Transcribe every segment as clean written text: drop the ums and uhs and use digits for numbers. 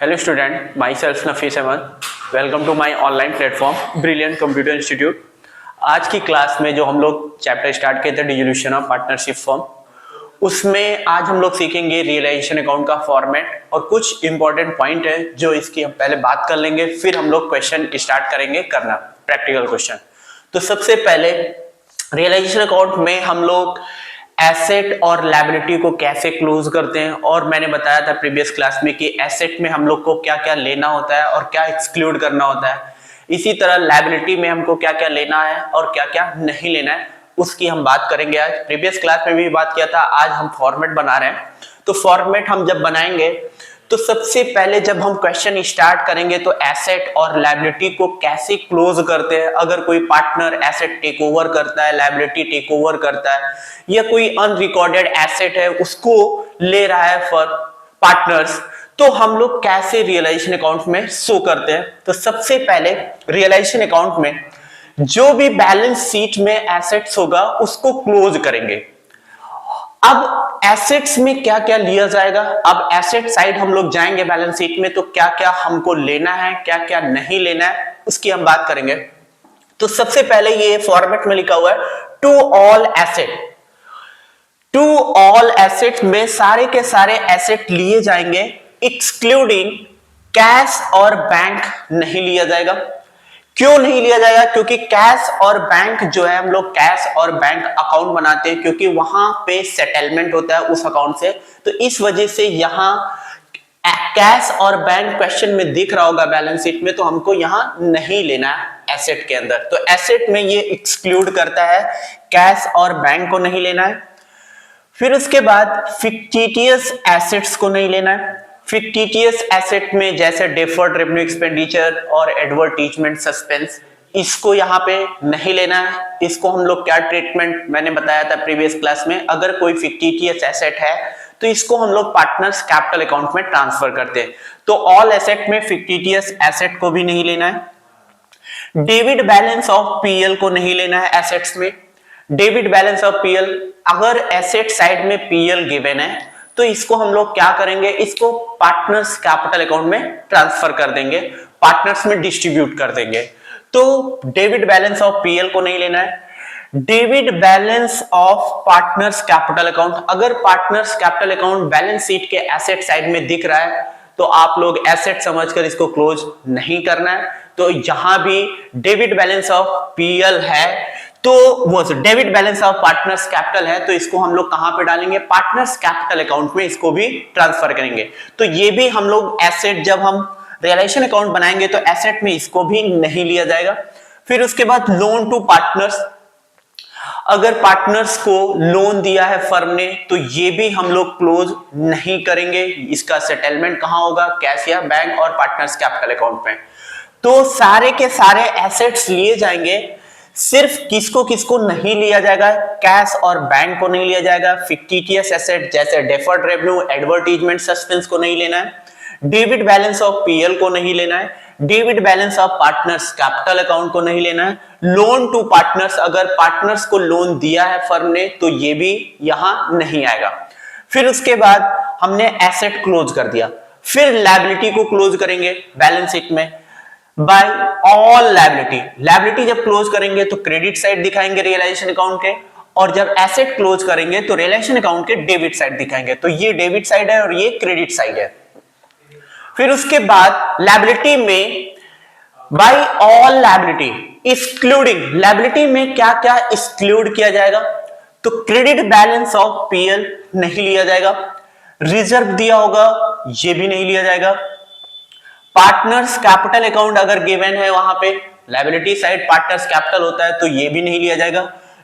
Hello student, myself Nafis Ahmed. Welcome to my online platform Brilliant Computer Institute. आज की class में जो हम लोग चैप्टर स्टार्ट किए थे डिसोल्यूशन ऑफ पार्टनरशिप फॉर्म, उसमें आज हम लोग सीखेंगे रियलाइजेशन अकाउंट का फॉर्मेट और कुछ इंपॉर्टेंट पॉइंट है जो इसकी हम पहले बात कर लेंगे, फिर हम लोग क्वेश्चन स्टार्ट करेंगे करना प्रैक्टिकल क्वेश्चन। तो सबसे पहले रियलाइजेशन अकाउंट में हम लोग एसेट और लायबिलिटी को कैसे क्लोज करते हैं, और मैंने बताया था प्रीवियस क्लास में कि एसेट में हम लोग को क्या क्या लेना होता है और क्या एक्सक्लूड करना होता है। इसी तरह लायबिलिटी में हमको क्या क्या लेना है और क्या क्या नहीं लेना है, उसकी हम बात करेंगे। आज प्रीवियस क्लास में भी बात किया था, आज हम फॉर्मेट बना रहे हैं। तो फॉर्मेट हम जब बनाएंगे तो सबसे पहले जब हम क्वेश्चन स्टार्ट करेंगे तो एसेट और लायबिलिटी को कैसे क्लोज करते हैं। अगर कोई पार्टनर एसेट टेक ओवर करता है, लायबिलिटी टेक ओवर करता है, या कोई अनरिकॉर्डेड एसेट है उसको ले रहा है फॉर पार्टनर्स, तो हम लोग कैसे रियलाइजेशन अकाउंट में शो करते हैं। तो सबसे पहले रियलाइजेशन अकाउंट में जो भी बैलेंस शीट में एसेट्स होगा उसको क्लोज करेंगे। अब एसेट्स में क्या क्या लिया जाएगा, अब एसेट साइड हम लोग जाएंगे बैलेंस शीट में, तो क्या क्या हमको लेना है क्या क्या नहीं लेना है उसकी हम बात करेंगे। तो सबसे पहले ये फॉर्मेट में लिखा हुआ है to all asset. To all asset में सारे के सारे एसेट लिए जाएंगे, एक्सक्लूडिंग कैश और बैंक नहीं लिया जाएगा। क्यों नहीं लिया जाएगा? क्योंकि कैश और बैंक जो है, हम लोग कैश और बैंक अकाउंट बनाते हैं क्योंकि वहां पे सेटलमेंट होता है उस अकाउंट से। तो इस वजह से यहां कैश और बैंक क्वेश्चन में दिख रहा होगा बैलेंस शीट में, तो हमको यहां नहीं लेना है एसेट के अंदर। तो एसेट में ये एक्सक्लूड करता है, कैश और बैंक को नहीं लेना है। फिर उसके बाद फिक्टिटियस एसेट्स को नहीं लेना है। फिक्टिटियस एसेट में जैसे डेफर्ड रेवेन्यू एक्सपेंडिचर और एडवर्टाइजमेंट सस्पेंस, इसको यहाँ पे नहीं लेना है। इसको हम लोग क्या ट्रीटमेंट मैंने बताया था प्रीवियस क्लास में, अगर कोई फिक्टिटियस एसेट है तो इसको हम लोग पार्टनर्स कैपिटल अकाउंट में ट्रांसफर करते हैं। तो ऑल एसेट में फिक्टिटियस एसेट को भी नहीं लेना है। डेबिट बैलेंस ऑफ पीएल को नहीं लेना है एसेट्स में। डेबिट बैलेंस ऑफ पीएल, अगर एसेट साइड में पीएल गिवन है तो इसको हम लोग क्या करेंगे, इसको पार्टनर्स कैपिटल अकाउंट में ट्रांसफर कर देंगे, पार्टनर्स में डिस्ट्रीब्यूट कर देंगे। तो डेबिट बैलेंस ऑफ पीएल को नहीं लेना है। Debit balance of partners capital account, अगर partners capital account balance sheet के एसेट साइड में दिख रहा है तो आप लोग एसेट समझकर इसको क्लोज नहीं करना है। तो यहां भी डेबिट बैलेंस ऑफ पीएल है तो वो debit balance of partners capital है, तो इसको हम लोग कहां पे डालेंगे, पार्टनर्स कैपिटल अकाउंट में इसको भी ट्रांसफर करेंगे। तो ये भी हम लोग एसेट, जब हम रियलाइजेशन अकाउंट बनाएंगे तो एसेट में इसको भी नहीं लिया जाएगा। फिर उसके बाद लोन टू पार्टनर्स, अगर पार्टनर्स को लोन दिया है फर्म ने तो ये भी हम लोग क्लोज नहीं करेंगे। इसका सेटलमेंट कहां होगा, कैश या बैंक और पार्टनर्स कैपिटल अकाउंट में। तो सारे के सारे एसेट्स लिए जाएंगे, सिर्फ किसको किसको नहीं लिया जाएगा, कैश और बैंक को नहीं लिया जाएगा। फिक्टिटियस एसेट जैसे डेफर्ड रेवेन्यू, एडवर्टाइजमेंट सस्पेंस को नहीं लेना है। डेबिट बैलेंस ऑफ पीएल को नहीं लेना है। Debit balance of partners capital account को नहीं लेना है। लोन टू पार्टनर्स, अगर पार्टनर्स को लोन दिया है फर्म ने तो ये भी यहां नहीं आएगा। फिर उसके बाद हमने एसेट क्लोज कर दिया, फिर लायबिलिटी को क्लोज करेंगे बैलेंस शीट में बाय ऑल लायबिलिटी। लायबिलिटी जब क्लोज करेंगे तो क्रेडिट साइड दिखाएंगे रियलाइजेशन अकाउंट के, और जब एसेट क्लोज करेंगे तो रियलाइजेशन अकाउंट के डेबिट साइड दिखाएंगे। तो ये डेबिट साइड है और ये क्रेडिट साइड है। फिर उसके बाद लायबिलिटी में by all liability excluding, liability में क्या क्या एक्सक्लूड किया जाएगा, तो क्रेडिट बैलेंस ऑफ पीएल नहीं लिया जाएगा। रिजर्व दिया होगा ये भी नहीं लिया जाएगा। पार्टनर्स कैपिटल अकाउंट अगर गिवन है वहां पे लायबिलिटी साइड पार्टनर्स कैपिटल होता है तो ये भी नहीं लिया जाएगा।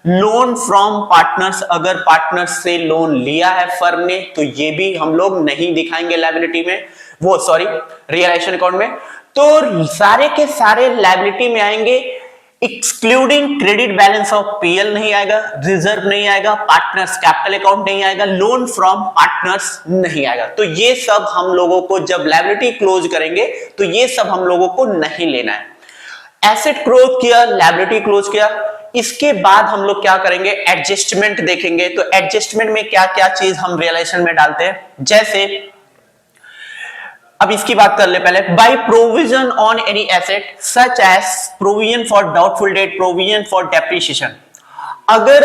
लोन फ्रॉम पार्टनर्स, अगर पार्टनर्स से लोन लिया है फर्म ने तो ये भी हम लोग नहीं दिखाएंगे लायबिलिटी में, वो सॉरी रियलाइजेशन अकाउंट में। तो सारे के सारे लायबिलिटी में आएंगे, excluding credit balance of PL नहीं आएगा, रिजर्व नहीं आएगा, पार्टनर्स कैपिटल अकाउंट नहीं आएगा, लोन फ्रॉम पार्टनर्स नहीं आएगा। तो ये सब हम लोगों को जब लायबिलिटी क्लोज करेंगे तो ये सब हम लोगों को नहीं लेना है। एसेट क्लोज किया, लायबिलिटी क्लोज किया, इसके बाद हम लोग क्या करेंगे, एडजस्टमेंट देखेंगे। तो एडजस्टमेंट में क्या क्या चीज हम रियलाइजेशन में डालते हैं, जैसे अब इसकी बात कर ले पहले। By provision on any asset such as provision for doubtful debt, provision for depreciation. अगर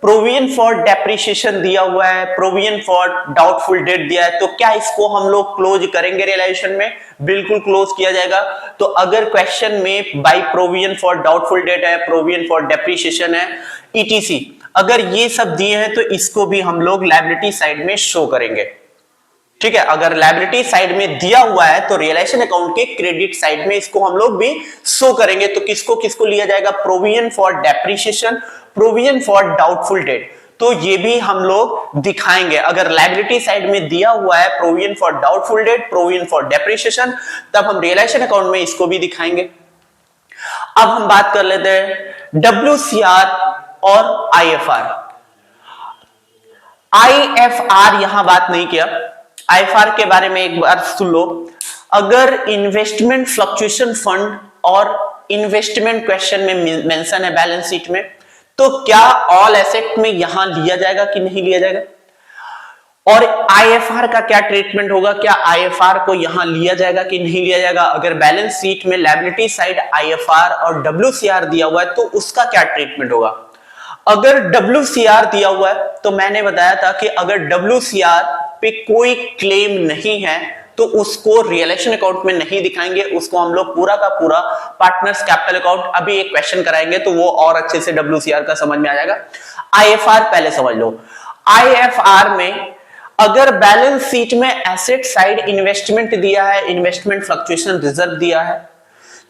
प्रोविजन फॉर डेप्रिसिएशन दिया हुआ है, प्रोविजन फॉर डाउटफुल डेट दिया है, तो क्या इसको हम लोग क्लोज करेंगे रियलाइजेशन में? बिल्कुल क्लोज किया जाएगा। तो अगर क्वेश्चन में by provision for doubtful date है, प्रोविजन फॉर डेप्रिसिएशन है, ईटीसी, अगर ये सब दिए हैं तो इसको भी हम लोग लायबिलिटी साइड में शो करेंगे। ठीक है, अगर लायबिलिटी साइड में दिया हुआ है तो रियलाइजेशन अकाउंट के क्रेडिट साइड में इसको हम लोग भी शो करेंगे। तो किसको किसको लिया जाएगा? Provision for depreciation, provision for doubtful date, तो ये भी हम लोग दिखाएंगे। अगर लायबिलिटी साइड में दिया हुआ है provision for doubtful debt, provision for depreciation, तब हम रियलाइजेशन अकाउंट में इसको भी दिखाएंगे। अब हम बात कर लेते हैं WCR और IFR। IFR यहां बात नहीं किया, IFR के बारे में एक बार सुन लो। अगर इन्वेस्टमेंट फ्लक्चुएशन फंड और इन्वेस्टमेंट क्वेश्चन में मेंशन है बैलेंस शीट में, तो क्या ऑल एसेट में यहां लिया जाएगा कि नहीं लिया जाएगा? और IFR का क्या ट्रीटमेंट होगा? क्या IFR को यहां लिया जाएगा कि नहीं लिया जाएगा? अगर बैलेंस शीट में लायबिलिटी साइड IFR और WCR दिया हुआ है तो उसका क्या ट्रीटमेंट होगा? अगर WCR दिया हुआ है तो मैंने बताया था कि अगर WCR पे कोई क्लेम नहीं है तो उसको रियलाइजेशन अकाउंट में नहीं दिखाएंगे, उसको हम लोग पूरा का पूरा पार्टनर्स कैपिटल अकाउंट, अभी एक क्वेश्चन कराएंगे तो वो और अच्छे से WCR का समझ में आ जाएगा। IFR पहले समझ लो। IFR में अगर बैलेंस शीट में एसेट साइड इन्वेस्टमेंट दिया है, इन्वेस्टमेंट फ्लक्चुएशन रिजर्व दिया है,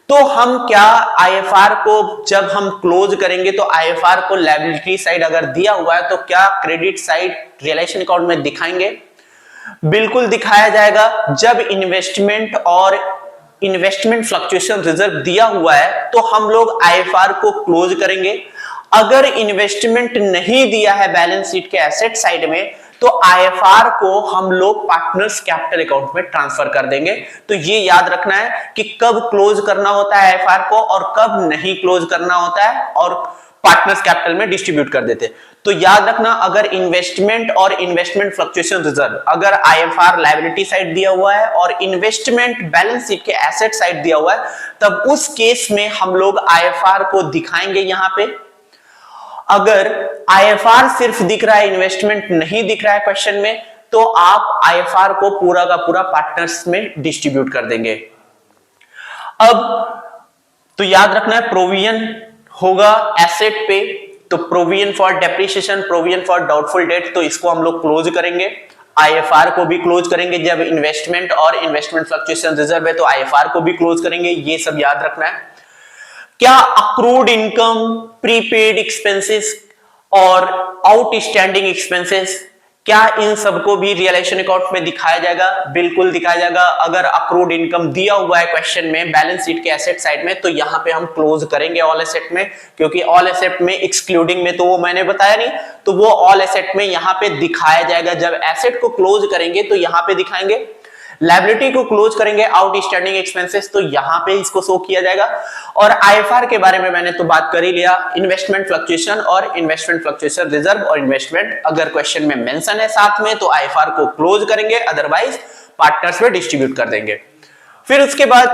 तो हम क्या IFR को जब हम क्लोज करेंगे तो IFR को लायबिलिटी साइड अगर दिया हुआ है तो क्या क्रेडिट साइड रियलाइजेशन अकाउंट में दिखाएंगे? बिल्कुल दिखाया जाएगा। जब इन्वेस्टमेंट और इन्वेस्टमेंट फ्लक्चुएशन रिजर्व दिया हुआ है तो हम लोग IFR को क्लोज करेंगे। अगर इन्वेस्टमेंट नहीं दिया है बैलेंस शीट के एसेट साइड में तो IFR को हम लोग पार्टनर्स कैपिटल अकाउंट में ट्रांसफर कर देंगे। तो ये याद रखना है कि कब क्लोज करना होता है IFR को और कब नहीं क्लोज करना होता है, और पार्टनर्स कैपिटल में डिस्ट्रीब्यूट कर देते। तो याद रखना, अगर इन्वेस्टमेंट और इन्वेस्टमेंट फ्लक्चुएशन रिजर्व, अगर IFR लायबिलिटी साइड दिया हुआ है और इन्वेस्टमेंट बैलेंस शीट के एसेट साइड दिया हुआ है, तब उस केस में हम लोग IFR को दिखाएंगे यहां पे। अगर IFR सिर्फ दिख रहा है, इन्वेस्टमेंट नहीं दिख रहा है क्वेश्चन में, तो आप IFR को पूरा का पूरा पार्टनर्स में डिस्ट्रीब्यूट कर देंगे। अब तो याद रखना है, प्रोविजन होगा एसेट पे, तो provision for depreciation, provision for doubtful date, तो इसको हम लोग क्लोज करेंगे। IFR को भी क्लोज करेंगे। जब इन्वेस्टमेंट और इन्वेस्टमेंट फ्लक्चुएशन रिजर्व है तो IFR को भी क्लोज करेंगे। ये सब याद रखना है। क्या अक्रूड इनकम, प्रीपेड एक्सपेंसेस और आउटस्टैंडिंग एक्सपेंसेस, क्या इन सबको भी रियलाइजेशन अकाउंट में दिखाया जाएगा? बिल्कुल दिखाया जाएगा। अगर अक्रूड इनकम दिया हुआ है क्वेश्चन में बैलेंस शीट के एसेट साइड में, तो यहां पे हम क्लोज करेंगे ऑल एसेट में, क्योंकि ऑल एसेट में एक्सक्लूडिंग में तो वो मैंने बताया नहीं, तो वो ऑल एसेट में यहां पे दिखाया जाएगा। जब एसेट को क्लोज करेंगे तो यहां पे दिखाएंगे, लायबिलिटी को क्लोज करेंगे आउटस्टैंडिंग एक्सपेंसेस, तो यहां पे इसको शो किया जाएगा। और IFR के बारे में मैंने तो बात कर ही लिया, इन्वेस्टमेंट फ्लक्चुएशन और इन्वेस्टमेंट फ्लक्चुएशन रिजर्व और इन्वेस्टमेंट अगर क्वेश्चन में मेंशन है साथ में तो IFR को क्लोज करेंगे, अदरवाइज पार्टनर्स में डिस्ट्रीब्यूट कर देंगे। फिर उसके बाद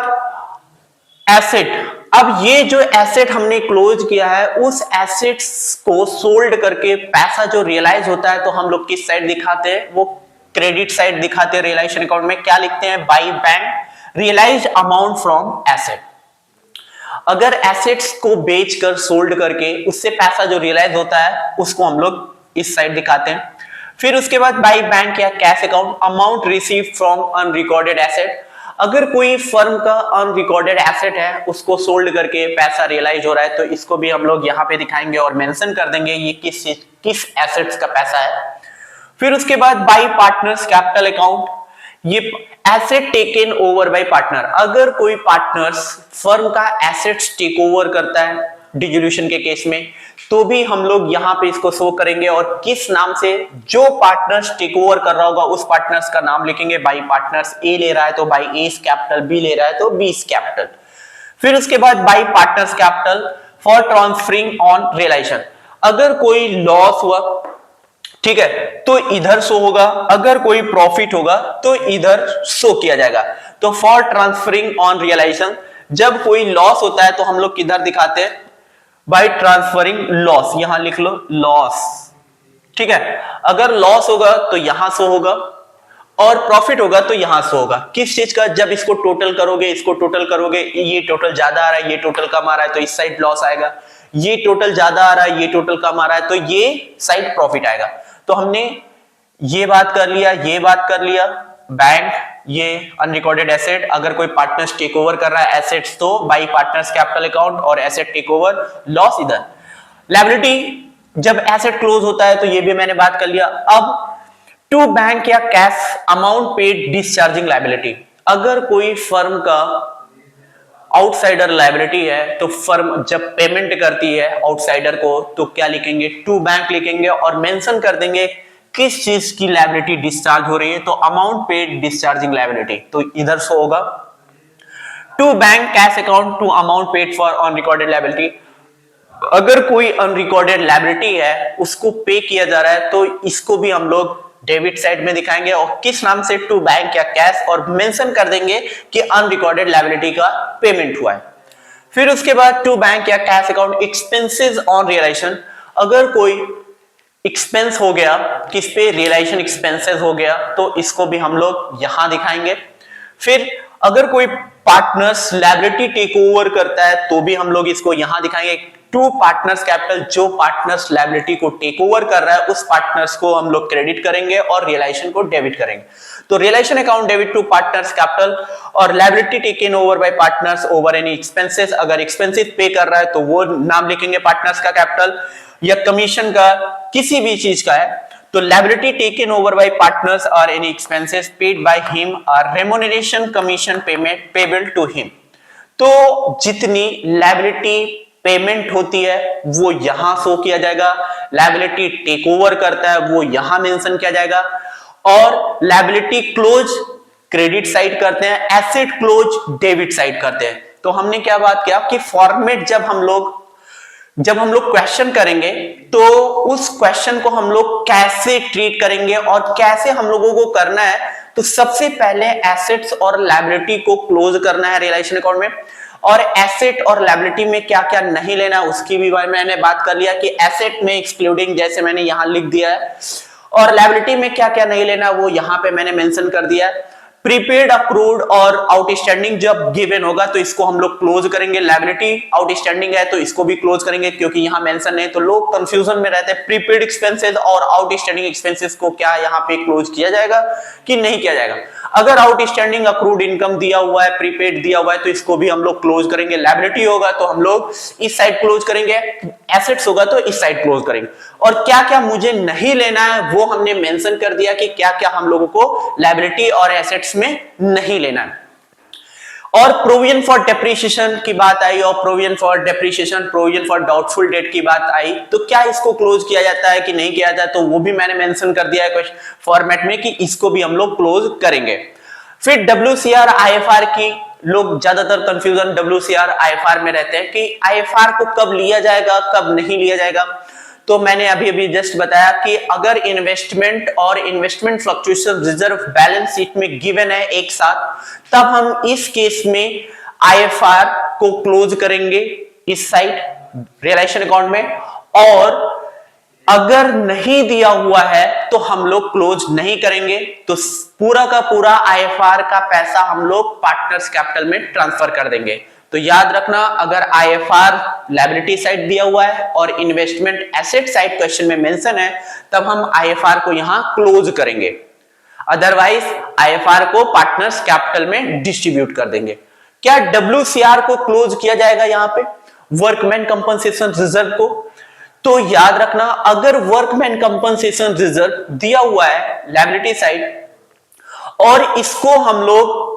एसेट। अब ये जो एसेट हमने क्लोज किया है, उस एसेट्स को सोल्ड करके पैसा जो रियलाइज होता है तो हम लोग किस साइड दिखाते हैं? वो क्रेडिट साइड दिखाते हैं रियलाइजेशन अकाउंट में। क्या लिखते हैं? By bank realised amount from asset. अगर एसेट्स को बेचकर सोल्ड करके उससे पैसा जो रियलाइज होता है उसको हम लोग इस साइड दिखाते हैं। फिर उसके बाद बाय बैंक या cash account, amount receive from unrecorded asset. अगर कोई फर्म का अनरिकॉर्डेड एसेट है उसको सोल्ड करके पैसा रियलाइज हो रहा है तो इसको भी हम लोग यहाँ पे दिखाएंगे और मेंशन कर देंगे ये किस एसेट्स का पैसा है। फिर उसके बाद बाय पार्टनर्स कैपिटल अकाउंट, ये asset taken over bye partner. अगर कोई पार्टनर्स फर्म का एसेट्स टेक ओवर करता है डिसोल्यूशन के केस में, तो भी हम लोग यहां पे इसको शो करेंगे और किस नाम से, जो पार्टनर्स टेक ओवर कर रहा होगा उस पार्टनर्स का नाम लिखेंगे। बाय पार्टनर्स ए ले रहा है तो बाय एस कैपिटल, बी ले रहा है तो बीस कैपिटल। फिर उसके बाद by partners capital for transferring on realisation. अगर कोई लॉस हुआ ठीक है, तो इधर शो होगा, अगर कोई प्रॉफिट होगा तो इधर शो किया जाएगा। तो फॉर ट्रांसफरिंग ऑन रियलाइजेशन, जब कोई लॉस होता है तो हम लोग किधर दिखाते हैं, बाय ट्रांसफरिंग लॉस, यहां लिख लो लॉस। ठीक है, अगर लॉस होगा तो यहां शो होगा और प्रॉफिट होगा तो यहां से होगा। किस चीज का, जब इसको टोटल करोगे, इसको टोटल करोगे, ये टोटल ज्यादा आ रहा है, ये टोटल कम आ रहा है, तो इस साइड लॉस आएगा। ये टोटल ज्यादा आ रहा है, ये टोटल कम आ रहा है, तो ये साइड प्रॉफिट आएगा। तो हमने ये बात कर लिया, ये बात कर लिया। बैंक, ये अनरिकॉर्डेड एसेट, अगर कोई पार्टनर्स टेक ओवर कर रहा है एसेट्स तो बाई पार्टनर्स कैपिटल अकाउंट और एसेट टेक ओवर, लॉस इधर। लायबिलिटी, जब एसेट क्लोज होता है तो ये भी मैंने बात कर लिया। अब टू बैंक या cash amount paid discharging liability, अगर कोई फर्म का आउटसाइडर लायबिलिटी है तो फर्म जब पेमेंट करती है आउटसाइडर को तो क्या लिखेंगे, टू बैंक लिखेंगे और मेंशन कर देंगे किस चीज की लायबिलिटी डिस्चार्ज हो रही है, तो अमाउंट पेड डिस्चार्जिंग लायबिलिटी, तो इधर से होगा to bank cash account to amount paid for unrecorded liability. अगर कोई अनरिकॉर्डेड लायबिलिटी है उसको पे किया जा रहा है तो इसको भी हम लोग डेबिट साइड में दिखाएंगे और किस नाम से, टू बैंक या कैश, और मेंशन कर देंगे कि अनरिकॉर्डेड लायबिलिटी का पेमेंट हुआ है। फिर उसके बाद टू बैंक या cash account expenses on realisation, अगर कोई एक्सपेंस हो गया किस पे, रियलाइजेशन एक्सपेंसेस हो गया, तो इसको भी हम लोग यहां दिखाएंगे। फिर अगर कोई पार्टनर्स लायबिलिटी टेक ओवर करता है तो भी हम लोग इसको यहां दिखाएंगे, टू पार्टनर्स कैपिटल, जो पार्टनर्स लायबिलिटी को टेक ओवर कर रहा है उस पार्टनर्स को हम लोग क्रेडिट करेंगे और रियलाइजेशन को डेबिट करेंगे। तो realisation account debit to partners capital और liability taken over by partners over any expenses, अगर एक्सपेंसेस पे कर रहा है तो वो नाम लिखेंगे पार्टनर्स का कैपिटल, या कमीशन का किसी भी चीज का है तो liability taken over by partners और any expenses paid by him और remuneration commission payment payable to him. तो जितनी लायबिलिटी पेमेंट होती है वो यहां शो किया जाएगा, लायबिलिटी टेक ओवर करता है वो यहां मेंशन किया जाएगा, और लायबिलिटी क्लोज क्रेडिट साइड करते हैं, एसेट क्लोज डेबिट साइड करते हैं। तो हमने क्या बात किया कि फॉर्मेट जब हम लोग क्वेश्चन करेंगे तो उस क्वेश्चन को हम लोग कैसे ट्रीट करेंगे और कैसे हम लोगों को करना है, तो सबसे पहले एसेट्स और लायबिलिटी को क्लोज करना है रियलाइजेशन अकाउंट में, और एसेट और लायबिलिटी में क्या क्या नहीं लेना उसकी भी मैंने बात कर लिया कि एसेट में एक्सक्लूडिंग, जैसे मैंने यहां लिख दिया है, और लायबिलिटी में क्या क्या नहीं लेना वो यहां पे मैंने मेंशन कर दिया है। प्रीपेड, अक्रूड और आउटस्टैंडिंग जब गिवन होगा तो इसको हम लोग क्लोज करेंगे, लायबिलिटी आउटस्टैंडिंग है तो इसको भी क्लोज करेंगे क्योंकि यहां मेंशन है, तो लोग कंफ्यूजन में रहते हैं प्रीपेड एक्सपेंसेस और आउटस्टैंडिंग एक्सपेंसेस को क्या यहां पे क्लोज किया जाएगा कि नहीं किया जाएगा। अगर आउटस्टैंडिंग अक्रूड इनकम दिया हुआ है, प्रीपेड दिया हुआ है तो इसको भी हम लोग क्लोज करेंगे, लायबिलिटी होगा तो हम लोग इस साइड क्लोज करेंगे, एसेट्स होगा तो इस साइड क्लोज करेंगे। और क्या क्या मुझे नहीं लेना है वो हमने मेंशन कर दिया कि क्या क्या हम लोगों को लायबिलिटी और एसेट्स में नहीं लेना है। और प्रोविजन फॉर डेप्रिसिएशन की बात आई और provision for depreciation, provision for doubtful date की बात आई, तो क्या इसको क्लोज किया जाता है कि नहीं किया जाता है, तो वो भी मैंने मेंशन कर दिया है क्वेश्चन फॉर्मेट में कि इसको भी हम लोग क्लोज करेंगे। फिर WCR IFR की लोग ज्यादातर कंफ्यूजन WCR IFR में रहते हैं कि IFR को कब लिया जाएगा कब नहीं लिया जाएगा। तो मैंने अभी जस्ट बताया कि अगर इन्वेस्टमेंट और investment fluctuation reserve balance sheet में गिवन है एक साथ, तब हम इस केस में IFR को क्लोज करेंगे इस साइड रियलाइजेशन अकाउंट में, और अगर नहीं दिया हुआ है तो हम लोग क्लोज नहीं करेंगे, तो पूरा का पूरा IFR का पैसा हम लोग पार्टनर्स कैपिटल में ट्रांसफर कर देंगे। तो याद रखना, अगर IFR लायबिलिटी साइड दिया हुआ है और इन्वेस्टमेंट एसेट साइड क्वेश्चन में मेंशन है तब हम IFR को यहां क्लोज करेंगे, अदरवाइज IFR को पार्टनर्स कैपिटल में डिस्ट्रीब्यूट कर देंगे। क्या WCR को क्लोज किया जाएगा यहां पे, वर्कमैन कंपनसेशन रिजर्व को? तो याद रखना, अगर वर्कमैन कंपनसेशन रिजर्व दिया हुआ है लायबिलिटी साइड और इसको हम लोग,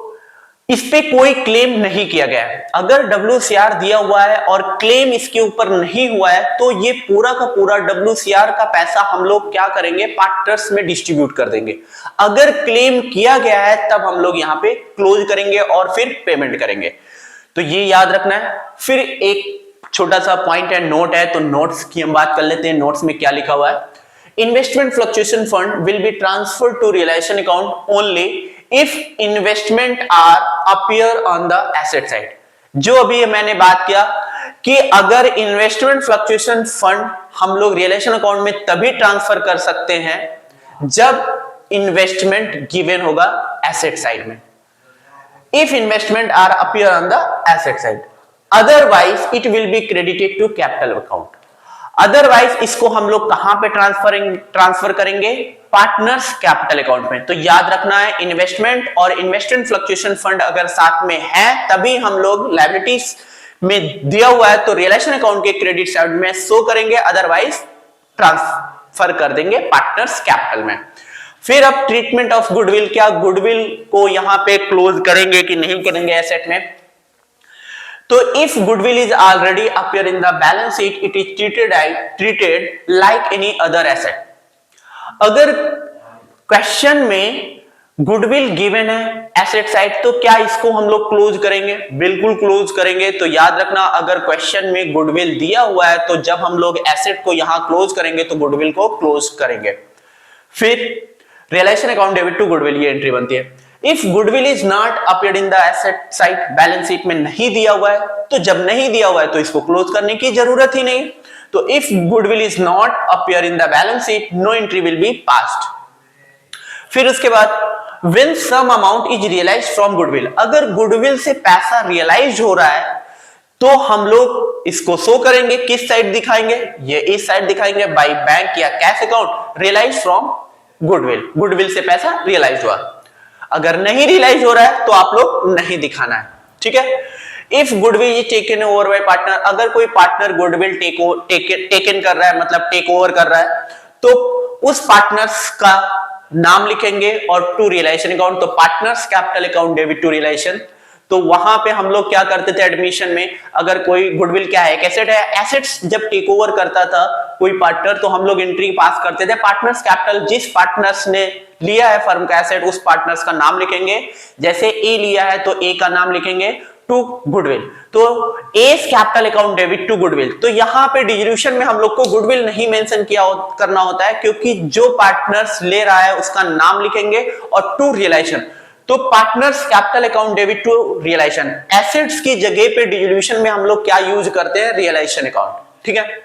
इस पे कोई क्लेम नहीं किया गया है, अगर WCR दिया हुआ है और क्लेम इसके ऊपर नहीं हुआ है तो ये पूरा का पूरा WCR का पैसा हम लोग क्या करेंगे, पार्टनर्स में डिस्ट्रीब्यूट कर देंगे। अगर क्लेम किया गया है तब हम लोग यहाँ पे क्लोज करेंगे और फिर पेमेंट करेंगे, तो ये याद रखना है। फिर एक छोटा सा पॉइंट है, नोट है, तो नोट्स की हम बात कर लेते हैं। नोट्स में क्या लिखा हुआ है, investment fluctuation fund will be transferred to realisation account only if investment are appear on the asset side. जो अभी मैंने बात किया कि अगर इन्वेस्टमेंट फ्लक्चुएशन फंड हम लोग रियलाइजेशन अकाउंट में तभी ट्रांसफर कर सकते हैं जब इन्वेस्टमेंट गिवन होगा एसेट साइड में, if investment are appear on the asset side, otherwise it will be credited to capital account. Otherwise इसको हम लोग कहां पे ट्रांसफर करेंगे? पार्टनर्स कैपिटल अकाउंट में। तो याद रखना है, इन्वेस्टमेंट और इन्वेस्टमेंट फ्लक्चुएशन फंड अगर साथ में है तभी हम लोग लायबिलिटीज में दिया हुआ है तो रियलाइजेशन अकाउंट के क्रेडिट साइड में शो करेंगे, अदरवाइज ट्रांसफर कर देंगे पार्टनर्स कैपिटल में। फिर अब ट्रीटमेंट ऑफ गुडविल, क्या गुडविल को यहां पे क्लोज करेंगे कि नहीं करेंगे एसेट में? तो if goodwill is already appear in the balance sheet it is treated like any other asset. अगर क्वेश्चन में गुडविल गिवन है एसेट साइड तो क्या इसको हम लोग क्लोज करेंगे? बिल्कुल क्लोज करेंगे। तो याद रखना, अगर क्वेश्चन में गुडविल दिया हुआ है तो जब हम लोग एसेट को यहां क्लोज करेंगे तो गुडविल को क्लोज करेंगे। फिर realisation account debit to goodwill, ये एंट्री बनती है। If goodwill is not appeared in the asset side, balance sheet में नहीं दिया हुआ है, तो जब नहीं दिया हुआ है तो इसको क्लोज करने की जरूरत ही नहीं। तो if goodwill is not appear in the balance sheet no entry will be passed. फिर उसके बाद when some amount is realized from goodwill, अगर गुडविल से पैसा रियलाइज हो रहा है तो हम लोग इसको शो करेंगे, किस साइड दिखाएंगे? ये इस साइड दिखाएंगे, बाय बैंक या cash account realise from goodwill. Goodwill से पैसा रियलाइज हुआ। अगर नहीं रियलाइज हो रहा है तो आप लोग नहीं दिखाना है, ठीक है। If goodwill is taken over bye partner, अगर कोई पार्टनर गुडविल टेकन कर रहा है, मतलब टेक ओवर कर रहा है, तो उस पार्टनर्स का नाम लिखेंगे और टू रियलाइजेशन अकाउंट, तो partners capital account debit to realisation. तो वहां पे हम लोग क्या करते थे एडमिशन में, अगर कोई गुडविल क्या है, एसेट है, एसेट्स जब टेक ओवर करता था कोई पार्टनर तो हम लोग एंट्री पास करते थे पार्टनर्स कैपिटल। जिस पार्टनर्स ने लिया है फर्म का एसेट उस पार्टनर्स का नाम लिखेंगे। जैसे ए लिया है तो ए का नाम लिखेंगे टू गुडविल, तो S capital account debit to goodwill. तो यहां पे डिस्ट्रीब्यूशन में हम लोग को गुडविल नहीं मेंशन करना होता है, क्योंकि जो पार्टनर्स ले रहा है उसका नाम लिखेंगे और टू रियलाइजेशन, तो partners capital account debit to realisation. Assets की जगह पे डिस्ट्रीब्यूशन में हम लोग क्या यूज करते हैं? रियलाइजेशन अकाउंट, ठीक है।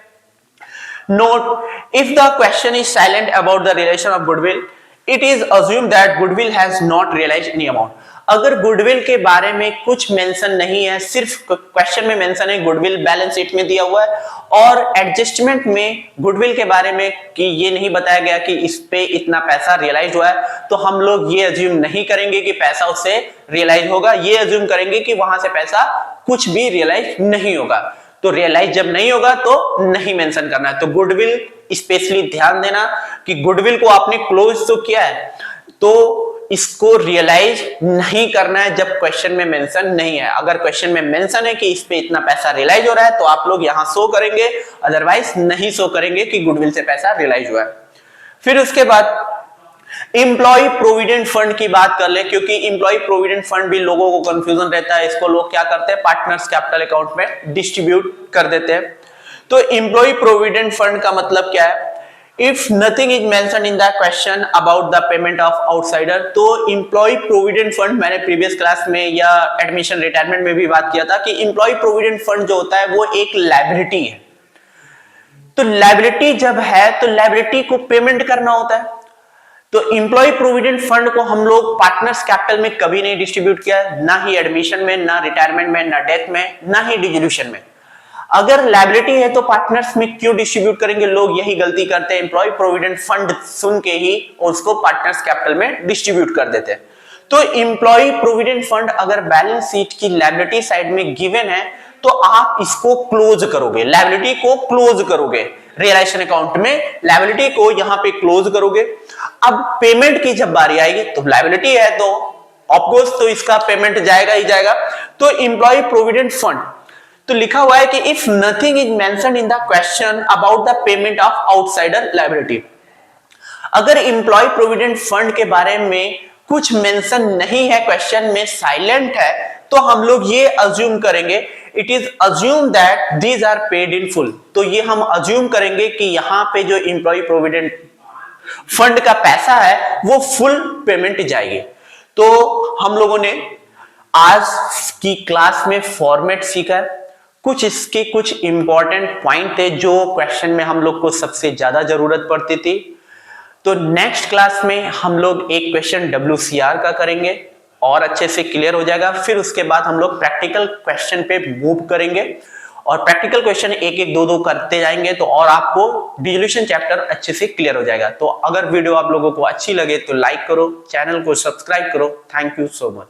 Note, if the question is silent about the realisation of goodwill it is assume that goodwill has not realised any amount. अगर गुडविल के बारे में कुछ मेंशन नहीं है, सिर्फ क्वेश्चन में मेंशन है गुडविल बैलेंस शीट में दिया हुआ है और एडजस्टमेंट में गुडविल के बारे में कि ये नहीं बताया गया कि इस पे इतना पैसा रियलाइज हुआ है, तो हम लोग ये अज्यूम नहीं करेंगे कि पैसा उससे रियलाइज होगा, ये अज्यूम करेंगे कि वहां से पैसा कुछ भी रियलाइज नहीं होगा। तो रियलाइज जब नहीं होगा तो नहीं मेंशन करना है। तो गुडविल स्पेशली ध्यान देना कि गुडविल को आपने क्लोज तो किया है तो इसको रियलाइज नहीं करना है जब क्वेश्चन में मेंशन नहीं है। अगर क्वेश्चन में मेंशन है कि इस पे इतना पैसा रियलाइज हो रहा है तो आप लोग यहां शो करेंगे, अदरवाइज नहीं शो करेंगे कि गुडविल से पैसा रियलाइज हुआ है। फिर उसके बाद एम्प्लॉय प्रोविडेंट फंड की बात कर ले, क्योंकि एम्प्लॉय प्रोविडेंट फंड भी लोगों को कंफ्यूजन रहता है, इसको लोग क्या करते हैं पार्टनर्स कैपिटल अकाउंट में डिस्ट्रीब्यूट कर देते हैं। तो एम्प्लॉय प्रोविडेंट फंड का मतलब क्या है? If nothing is mentioned in the question about the payment of outsider, तो एम्प्लॉय प्रोविडेंट फंड, मैंने प्रीवियस क्लास में या एडमिशन रिटायरमेंट में भी बात किया था कि एम्प्लॉय प्रोविडेंट फंड जो होता है वो एक लायबिलिटी है। तो लायबिलिटी जब है तो लायबिलिटी को पेमेंट करना होता है। तो एम्प्लॉय प्रोविडेंट फंड को हम लोग पार्टनर्स कैपिटल में कभी नहीं डिस्ट्रीब्यूट किया, ना ही एडमिशन में, ना रिटायरमेंट में, ना डेथ में, ना ही डिसोल्यूशन में। अगर लायबिलिटी है तो पार्टनर्स में क्यों डिस्ट्रीब्यूट करेंगे? लोग यही गलती करते हैं, एम्प्लॉय प्रोविडेंट फंड सुन के ही उसको पार्टनर्स कैपिटल में डिस्ट्रीब्यूट कर देते हैं। तो एम्प्लॉय प्रोविडेंट फंड अगर बैलेंस शीट की लायबिलिटी साइड में गिवन है तो आप इसको क्लोज करोगे, लायबिलिटी को क्लोज करोगे, रियलाइजेशन अकाउंट में लायबिलिटी को यहां पे क्लोज करोगे। अब पेमेंट की जब बारी आएगी तो लायबिलिटी है तो ऑफकोर्स तो इसका पेमेंट जाएगा ही जाएगा। तो एम्प्लॉय प्रोविडेंट फंड तो लिखा हुआ है कि if nothing is mentioned in the question about the payment of outsider liability, अगर एम्प्लॉय प्रोविडेंट फंड के बारे में कुछ मेंशन नहीं है, क्वेश्चन में साइलेंट है, तो हम लोग ये अज्यूम करेंगे, it is assume that these are paid in full. तो ये हम अज्यूम करेंगे कि यहाँ पे जो एम्प्लॉय प्रोविडेंट फंड का पैसा है वो फुल पेमेंट जाएगी। तो हम लोगों ने आज की क्लास में फॉर्मेट सीखा, कुछ इसके कुछ इंपॉर्टेंट पॉइंट थे जो क्वेश्चन में हम लोग को सबसे ज्यादा जरूरत पड़ती थी। तो नेक्स्ट क्लास में हम लोग एक क्वेश्चन WCR का करेंगे और अच्छे से क्लियर हो जाएगा। फिर उसके बाद हम लोग प्रैक्टिकल क्वेश्चन पे मूव करेंगे और प्रैक्टिकल क्वेश्चन एक एक दो दो करते जाएंगे तो और आपको डिसोल्यूशन चैप्टर अच्छे से क्लियर हो जाएगा। तो अगर वीडियो आप लोगों को अच्छी लगे तो लाइक करो, चैनल को सब्सक्राइब करो। Thank you so much.